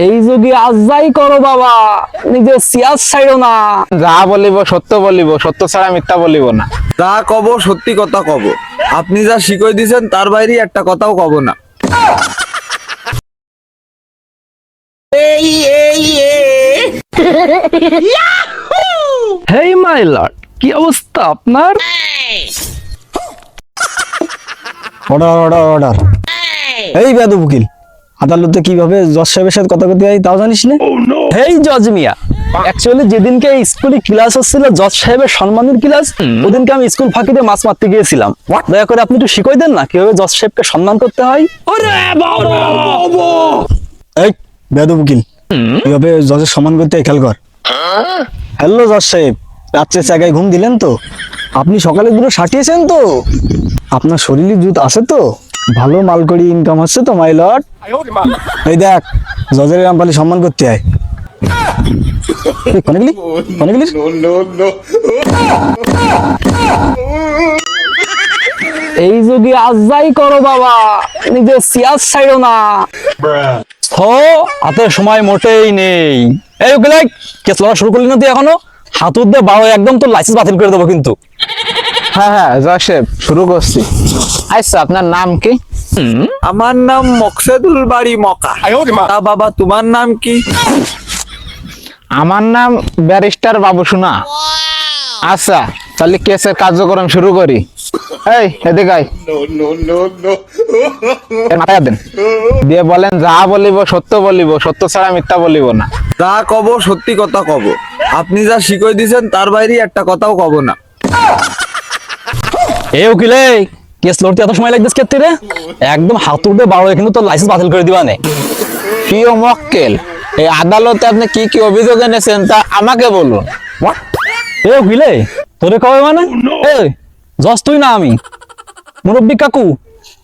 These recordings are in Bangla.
এই যুগে আজ যাই করো বাবা, নিজের সিয়াজ ছাইড়ো না। যা বলিব সত্য বলিব, সত্য ছাড়া মিথ্যা বলিব না। যা কব সত্যি কথা কব, আপনি যা শিখই দিয়েছেন তার বাইরে একটা কথাও কব না। হেই মাই লর্ড, কি অবস্থা আপনার? Order order order. এই বেদব উকিল, আদালতে কিভাবে জজ সাহেবের সাথে কথা বলতে হয় তাও জানিস না? হেই জজ মিয়া, অ্যাকচুয়ালি যেদিনকে স্কুলে ক্লাস হচ্ছিল জজ সাহেবের সম্মানের ক্লাস, ওদিনকে আমি স্কুল ফাঁকি দিয়ে মাছ মারতে গিয়েছিলাম। দয়া করে আপনি একটু শিখিয়ে দেন না কিভাবে জজ সাহেবকে সম্মান করতে হয়। এই বেদব উকিল, কিভাবে জজের সম্মান করতে হয় খেয়াল কর। হ্যালো জজ সাহেব, রাত্রে জায়গায় ঘুম দিলেন তো? আপনি সকালে দুটো সাটিয়েছেন তো? আপনার শরীরে জুত আছে তো? ভালো মাল করি ইনকাম হচ্ছে তো মাই লর্ড? এই দেখ, জজের রামপালি সম্মান করতে হয়। কোনে গেলি কোনে গেলিস? এই যুগে আজ যাই করো বাবা, নিজের সিয়াজ ছাইড়ো না। হাতে সময় মোটেই নেই। এই উকিল, কেস লড়া শুরু করলি না তুই এখনো? হাত উদ্দে বারো, একদম তোর লাইসেন্স বাতিল করে দেবো কিন্তু। হ্যাঁ হ্যাঁ জজ সাহেব, শুরু করছি। আচ্ছা, আপনার নাম কি? আমার নাম মকসেদুল বাড়ি মকা। তা বাবা তোমার নাম কি? আমার নাম ব্যারিস্টার বাবু সোনা। আচ্ছা, তাহলে কেসের কার্যক্রম শুরু করি। এই এদিকে আয়। এর মাথায় হাত দেন, দিয়ে বলেন যা বলিব সত্য বলিব, সত্য ছাড়া মিথ্যা বলিব না। যা কব সত্যি কথা কব, আপনি যা শিখই দিয়েছেন তার বাইরে একটা কথাও কব না। এই উকিলে, কেস লড়তে এত সময় লাগবে কে রে? একদম হাত উঠবে বারো, কিন্তু তোর লাইসেন্স বাতিল করে দিবা নে। প্রিয় মক্কেল, এই আদালতে আপনি কি কি অভিযোগ এনেছেন তা আমাকে বলুন। এই উকিলে, তোরে কবে মানে? এই জজ তুই না আমি, মুরব্বী কাকু,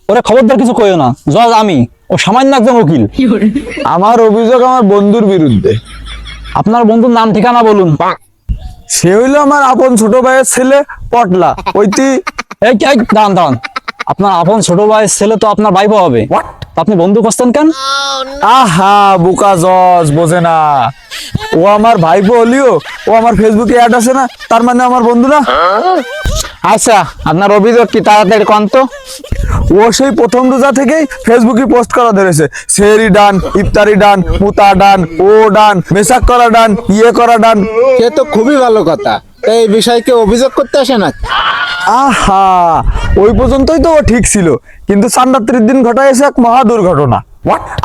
ওরে খবরদার কিছু কইও না। জজ আমি, ও সামান্য একজন উকিল। আমার অভিযোগ আমার বন্ধুর বিরুদ্ধে। আপনার বন্ধুর নাম ঠিকানা বলুন। সে হইলো আমার আপন ছোট ভাইয়ের ছেলে পটলা। ওইটি এই দাঁড়ান দাঁড়ান, আপনার আপন ছোট ভাইয়ের ছেলে তো আপনার ভাইপো হবে, তা আপনি বন্ধু করছেন কেন? আহা বুকা জজ বোঝে না। ও আমার ভাইপো হলিও ও আমার ফেসবুকে অ্যাড আছে না, তার মানে আমার বন্ধু না। আচ্ছা, আপনার অভিযোগ কি তাড়াতাড়ি কন তো। ও সেই প্রথম রোজা থেকেই ফেসবুকে পোস্ট করা ধরেছে। সেহরি ডান, ইফতারি ডান, মুতা ডান, ও ডান, মেসাক করা ডান, ইয়ে করা ডান। সে তো খুবই ভালো কথা, এই বিষয়কে অভিযোগ করতে আসে না। আহা, ওই পর্যন্তই তো ও ঠিক ছিল, কিন্তু চান্দাত্রির দিন ঘটাইছে এক মহা দুর্ঘটনা।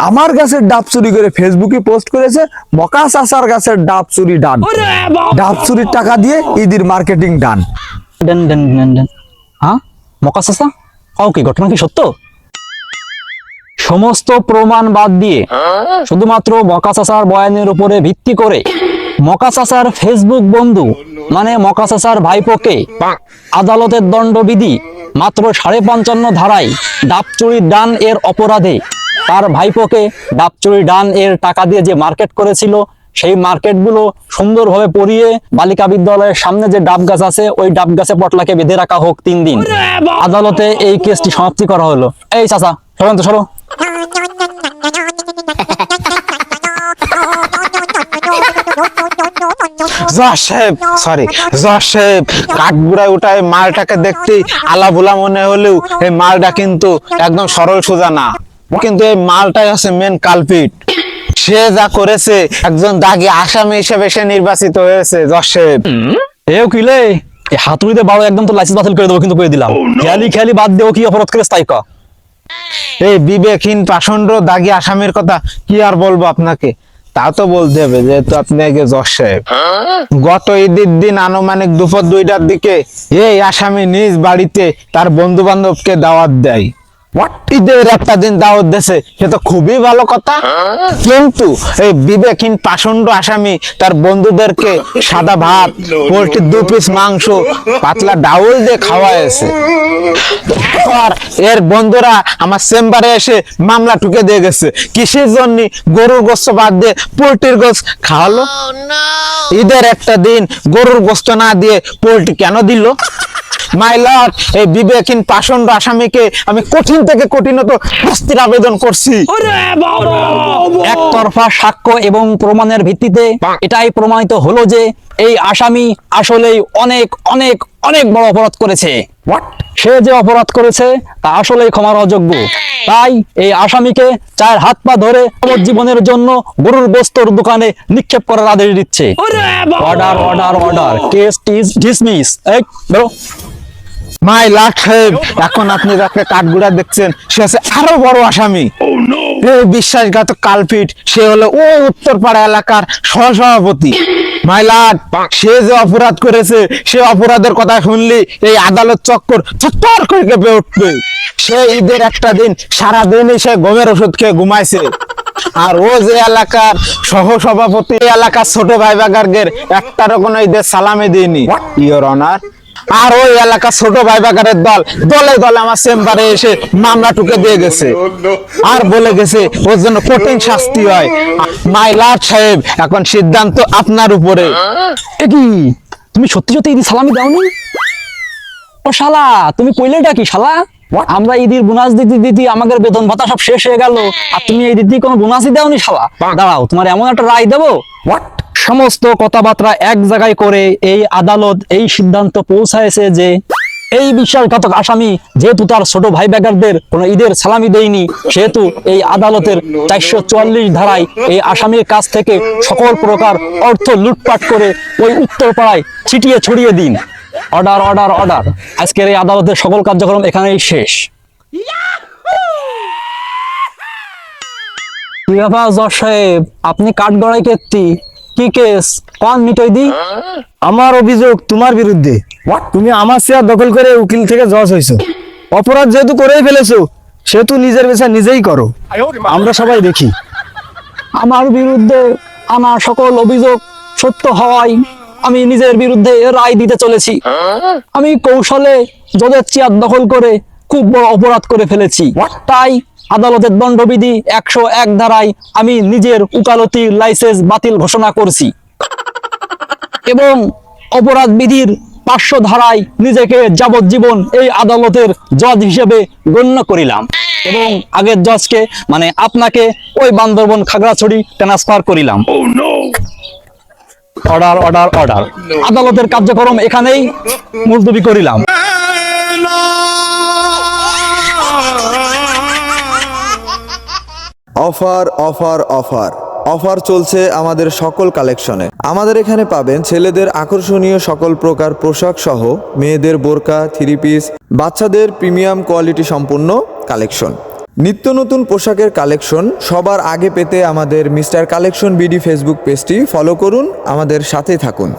আমার গাছের ডাব চুরি করে ফেসবুকে পোস্ট করেছে মকা চাচার গাছের ডাব চুরি ডান। ডাব চুরির টাকা দিয়ে ঈদের মার্কেটিং ডান। দেন দেন দেন দেন। হ্যাঁ, মকা চাচা, কি ঘটনা কি সত্য? সমস্ত প্রমাণ বাদ দিয়ে শুধুমাত্র মকা চাচার বয়ানের উপরে ভিত্তি করে মকা চাচার ফেসবুক বন্ধু মানে মকা চাচার ভাইপোকে আদালতের দণ্ডবিধি মাত্র 55.5 ধারায় ডাব চুরি ডান এর অপরাধে তার ভাইপোকে ডাব চুরি ডান এর টাকা দিয়ে যে মার্কেট করেছিল, সেই মার্কেটগুলো সুন্দরভাবে পরিয়ে বালিকা বিদ্যালয়ের সামনে যে ডাব গাছ আছে ওই ডাব গাছে পটলাকে বেঁধে রাখা হোক 3 দিন। আদালতে এই কেসটি সমাপ্তি করা হলো। এই চাচা, সরেন তো, সরো। জজ সাহেব, সরি জজ সাহেব, কাঠগুড়ায় উঠায় মালটাকে দেখতেই আলাভুলা মনে হলেও এই মালটা কিন্তু একদম সরল সোজা না, কিন্তু এই মালটাই আছে মেন কালপিট। সে যা করেছে, একজন দাগী আসামি হিসেবে সে নির্বাচিত হয়েছে। জজ সাহেব, এ উকিলে, এই হাতুড়িতে বারো, একদম তো লাইসেন্স বাতিল করে দেবো কিন্তু করে দিলাম। খেয়ালি খেয়ালি বাদ দেও, কি অপরাধ করেছে তাই ক। এই বিবেকহীন পাষণ্ড দাগী আসামির কথা কি আর বলবো আপনাকে, তা তো বলতে হবে যেহেতু আপনি আগে জজ সাহেব। গত ঈদের দিন আনুমানিক দুপুর 2টার দিকে এই আসামি নিজ বাড়িতে তার বন্ধু বান্ধবকে দাওয়াত দেয়। ঈদের একটা দিন দাওয়াত দেশে, সে তো খুবই ভালো কথা, কিন্তু এই বিবেকহীন পাষণ্ড আসামি তার বন্ধুদেরকে সাদা ভাত, পোল্ট্রির 2 পিস মাংস, পাতলা ডাউল দিয়ে খাওয়াইছে। আর এর বন্ধুরা আমার চেম্বারে এসে মামলা ঠুকে দিয়ে গেছে, কিসের জন্য গরুর গোস্ত বাদ দিয়ে পোল্ট্রির গোস্ত খাওয়ালো। ঈদের একটা দিন গরুর গোস্ত না দিয়ে পোল্ট্রি কেন দিল? মাই লর্ড, এই বিবেকহীন পাষণ্ড আসামিকে আমি কঠিন থেকে কঠিনতর শাস্তির আবেদন করছি। এক একতরফা সাক্ষ্য এবং প্রমাণের ভিত্তিতে এটাই প্রমাণিত হলো যে এই আসামি আসলেই অনেক অনেক অনেক বড় অপরাধ করেছে। সে যে অপরাধ করেছে তা আসলেই ক্ষমার অযোগ্য। তাই এই আসামিকে চায়ের হাত পা ধরে জীবনের জন্য গরুর গোস্তর দোকানে নিক্ষেপ করার আদেশ দিচ্ছে। Order order order, case is dismiss. এই বেরো। মাই লাট সাহেব, এখন আপনি যাকে কাঠগুড়া দেখছেন সে আছে আরো বড় আসামি। এই বিশ্বাসঘাতক কালপিট সে হলো ও উত্তরপাড়া এলাকার সহসভাপতি। মাই লাট, সে যে অপরাধ করেছে সে অপরাধের কথা শুনলি এই আদালত চক্কর ছট্টর করে কেঁপে উঠবে। সে ঈদের একটা দিন সারাদিনই সে ঘুমের ওষুধ খেয়ে ঘুমাইছে। আর ও যে এলাকার সহসভাপতি, এলাকার ছোট ভাই বাগারদের একটারও কোনো ঈদের সালামে দিইনি ইওর অনার। আর ওই এলাকার ছোট ভাই বাগারের দল দলে দলে আমার চেম্বারে এসে মামলা টুকে দিয়ে গেছে আর বলে গেছে ওর জন্য কঠিন শাস্তি হয়। মাই লর্ড সাহেব, এখন সিদ্ধান্ত আপনার উপরে। এ কি, তুমি সত্যি সত্যি ঈদ সালামি দাওনি? ও শালা, তুমি কইলেটা কি শালা? আমরা ঈদের বোনাস দিতে দিতে আমাদের বেতন ভাতা সব শেষ হয়ে গেল, আর তুমি এই দিদি কোনো বোনাসই দাওনি শালা। দাঁড়াও, তোমার এমন একটা রায় দেবো। সমস্ত কথাবার্তা এক জায়গায় করে এই আদালত এই সিদ্ধান্ত পৌঁছায়ছে যে এই বিশ্বাসঘাতক আসামি যেহেতু তার ছোট ভাই বেগারদের কোনো ঈদের সালামি দেয়নি, সেহেতু এই আদালতের 444 ধারায় এই আসামির কাছ থেকে সকল প্রকার অর্থ লুটপাট করে ওই উত্তরপাড়ায় ছিটিয়ে ছড়িয়ে দিন। Order order order. আজকের এই আদালতের সকল কার্যক্রম এখানেই শেষ। কি ব্যাপার জজ সাহেব, আপনি কাঠগড়াই কেত্তি, কি কেস কোন মিটই দি? আমার অভিযোগ তোমার বিরুদ্ধে। তুমি আমার চেয়ার দখল করে উকিল থেকে জজ হয়েছো। অপরাধ যেহেতু করেই ফেলেছো সেহেতু নিজের বিচার নিজেই করো, আমরা সবাই দেখি। আমার বিরুদ্ধে আনা সকল অভিযোগ সত্য হওয়ায় আমি নিজের বিরুদ্ধে রায় দিতে চলেছি। আমি কৌশলে জজের চেয়ার দখল করে খুব বড় অপরাধ করে ফেলেছি। তাই আদালতের দণ্ডবিধি 101 ধারায় আমি নিজের উকালতির লাইসেন্স বাতিল ঘোষণা করছি এবং অপরাধ বিধির 500 ধারায় নিজেকে যাবজ্জীবন এই আদালতের জজ হিসেবে গণ্য করিলাম এবং আগের জজকে মানে আপনাকে ওই বান্দরবন খাগড়াছড়ি ট্রান্সফার করিলাম। Order order order. আদালতের কার্যক্রম এখানেই মুলতবি করিলাম। অফার অফার অফার অফার চলছে আমাদের সকল কালেকশনে। আমাদের এখানে পাবেন ছেলেদের আকর্ষণীয় সকল প্রকার পোশাক সহ মেয়েদের বোরকা, থ্রি পিস, বাচ্চাদের প্রিমিয়াম কোয়ালিটি সম্পন্ন কালেকশন। নিত্য নতুন পোশাকের কালেকশন সবার আগে পেতে আমাদের মিস্টার কালেকশন বিডি ফেসবুক পেজটি ফলো করুন, আমাদের সাথেই থাকুন।